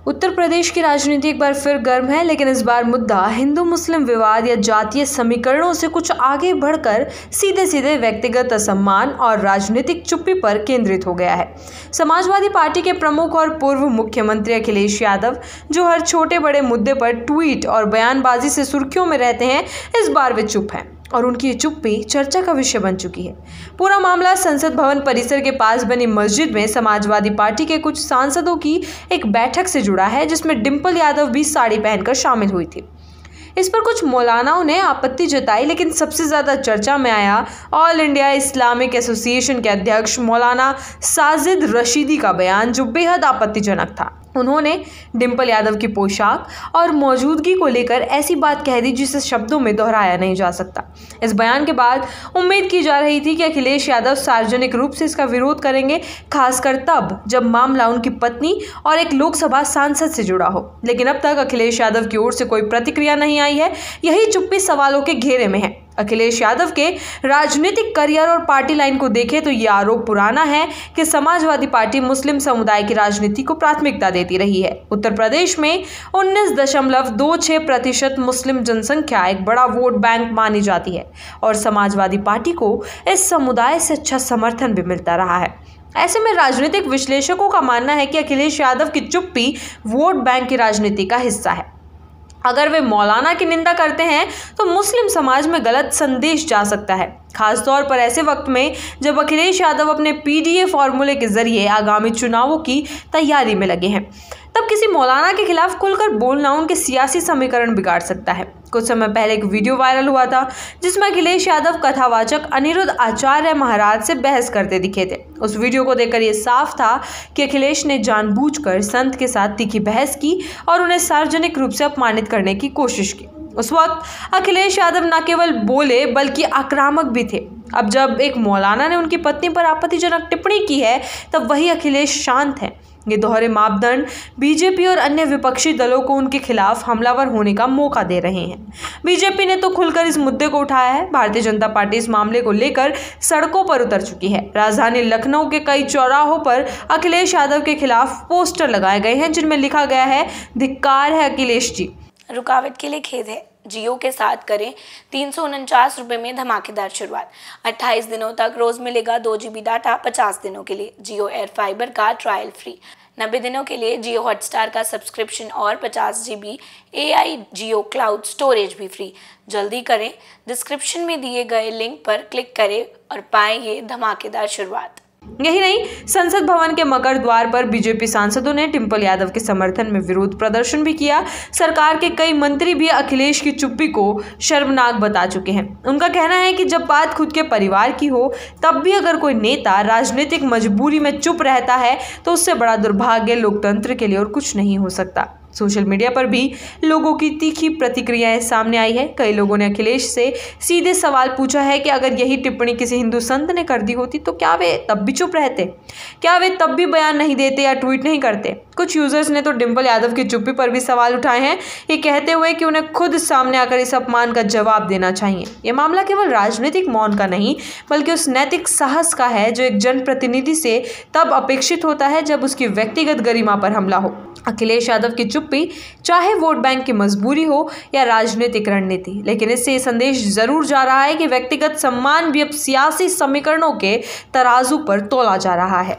उत्तर प्रदेश की राजनीति एक बार फिर गर्म है, लेकिन इस बार मुद्दा हिंदू मुस्लिम विवाद या जातीय समीकरणों से कुछ आगे बढ़कर सीधे सीधे व्यक्तिगत असम्मान और राजनीतिक चुप्पी पर केंद्रित हो गया है। समाजवादी पार्टी के प्रमुख और पूर्व मुख्यमंत्री अखिलेश यादव, जो हर छोटे बड़े मुद्दे पर ट्वीट और बयानबाजी से सुर्खियों में रहते हैं, इस बार वे चुप हैं और उनकी ये चुप्पी चर्चा का विषय बन चुकी है। पूरा मामला संसद भवन परिसर के पास बनी मस्जिद में समाजवादी पार्टी के कुछ सांसदों की एक बैठक से जुड़ा है, जिसमें डिंपल यादव भी साड़ी पहनकर शामिल हुई थी। इस पर कुछ मौलानाओं ने आपत्ति जताई, लेकिन सबसे ज्यादा चर्चा में आया ऑल इंडिया इस्लामिक एसोसिएशन के अध्यक्ष मौलाना साजिद रशीदी का बयान, जो बेहद आपत्तिजनक था। उन्होंने डिंपल यादव की पोशाक और मौजूदगी को लेकर ऐसी बात कह दी जिसे शब्दों में दोहराया नहीं जा सकता। इस बयान के बाद उम्मीद की जा रही थी कि अखिलेश यादव सार्वजनिक रूप से इसका विरोध करेंगे, खासकर तब जब मामला उनकी पत्नी और एक लोकसभा सांसद से जुड़ा हो। लेकिन अब तक अखिलेश यादव की ओर से कोई प्रतिक्रिया नहीं आई है। यही चुप्पी सवालों के घेरे में है। अखिलेश यादव के राजनीतिक करियर और पार्टी लाइन को देखें तो ये आरोप पुराना है कि समाजवादी पार्टी मुस्लिम समुदाय की राजनीति को प्राथमिकता देती रही है। उत्तर प्रदेश में 19.26% मुस्लिम जनसंख्या एक बड़ा वोट बैंक मानी जाती है और समाजवादी पार्टी को इस समुदाय से अच्छा समर्थन भी मिलता रहा है। ऐसे में राजनीतिक विश्लेषकों का मानना है कि अखिलेश यादव की चुप्पी वोट बैंक की राजनीति का हिस्सा है। अगर वे मौलाना की निंदा करते हैं तो मुस्लिम समाज में गलत संदेश जा सकता है, खासतौर पर ऐसे वक्त में जब अखिलेश यादव अपने पीडीए फॉर्मूले के जरिए आगामी चुनावों की तैयारी में लगे हैं। तब किसी मौलाना के खिलाफ खुलकर बोलना उनके सियासी समीकरण बिगाड़ सकता है। कुछ समय पहले एक वीडियो वायरल हुआ था जिसमें अखिलेश यादव कथावाचक अनिरुद्ध आचार्य महाराज से बहस करते दिखे थे। उस वीडियो को देखकर यह साफ था कि अखिलेश ने जानबूझकर संत के साथ तीखी बहस की और उन्हें सार्वजनिक रूप से अपमानित करने की कोशिश की। उस वक्त अखिलेश यादव न केवल बोले बल्कि आक्रामक भी थे। अब जब एक मौलाना ने उनकी पत्नी पर आपत्तिजनक टिप्पणी की है, तब वही अखिलेश शांत हैं। ये दोहरे मापदंड बीजेपी और अन्य विपक्षी दलों को उनके खिलाफ हमलावर होने का मौका दे रहे हैं। बीजेपी ने तो खुलकर इस मुद्दे को उठाया है। भारतीय जनता पार्टी इस मामले को लेकर सड़कों पर उतर चुकी है। राजधानी लखनऊ के कई चौराहों पर अखिलेश यादव के खिलाफ पोस्टर लगाए गए हैं जिनमें लिखा गया है, धिक्कार है अखिलेश जी। रुकावट के लिए खेद है। जियो के साथ करें 349 रुपये में धमाकेदार शुरुआत। 28 दिनों तक रोज मिलेगा 2 GB डाटा 50 दिनों के लिए। जियो एयर फाइबर का ट्रायल फ्री। 90 दिनों के लिए जियो हॉटस्टार का सब्सक्रिप्शन और 50 GB AI जियो क्लाउड स्टोरेज भी फ्री। जल्दी करें, डिस्क्रिप्शन में दिए गए लिंक पर क्लिक करें और पाएं ये धमाकेदार शुरुआत। यही नहीं, संसद भवन के मकर द्वार पर बीजेपी सांसदों ने डिंपल यादव के समर्थन में विरोध प्रदर्शन भी किया। सरकार के कई मंत्री भी अखिलेश की चुप्पी को शर्मनाक बता चुके हैं। उनका कहना है कि जब बात खुद के परिवार की हो, तब भी अगर कोई नेता राजनीतिक मजबूरी में चुप रहता है तो उससे बड़ा दुर्भाग्य लोकतंत्र के लिए और कुछ नहीं हो सकता। सोशल मीडिया पर भी लोगों की तीखी प्रतिक्रियाएं सामने आई है। कई लोगों ने अखिलेश से सीधे सवाल पूछा है कि अगर यही टिप्पणी किसी हिंदू संत ने कर दी होती तो क्या वे तब भी चुप रहते? क्या वे तब भी बयान नहीं देते या ट्वीट नहीं करते? कुछ यूजर्स ने तो डिंपल यादव की चुप्पी पर भी सवाल उठाए हैं, ये कहते हुए कि उन्हें खुद सामने आकर इस अपमान का जवाब देना चाहिए। ये मामला केवल राजनीतिक मौन का नहीं, बल्कि उस नैतिक साहस का है जो एक जनप्रतिनिधि से तब अपेक्षित होता है जब उसकी व्यक्तिगत गरिमा पर हमला हो। अखिलेश यादव की चुप्पी चाहे वोट बैंक की मजबूरी हो या राजनीतिक रणनीति, लेकिन इससे ये संदेश जरूर जा रहा है कि व्यक्तिगत सम्मान भी अब सियासी समीकरणों के तराजू पर तोला जा रहा है।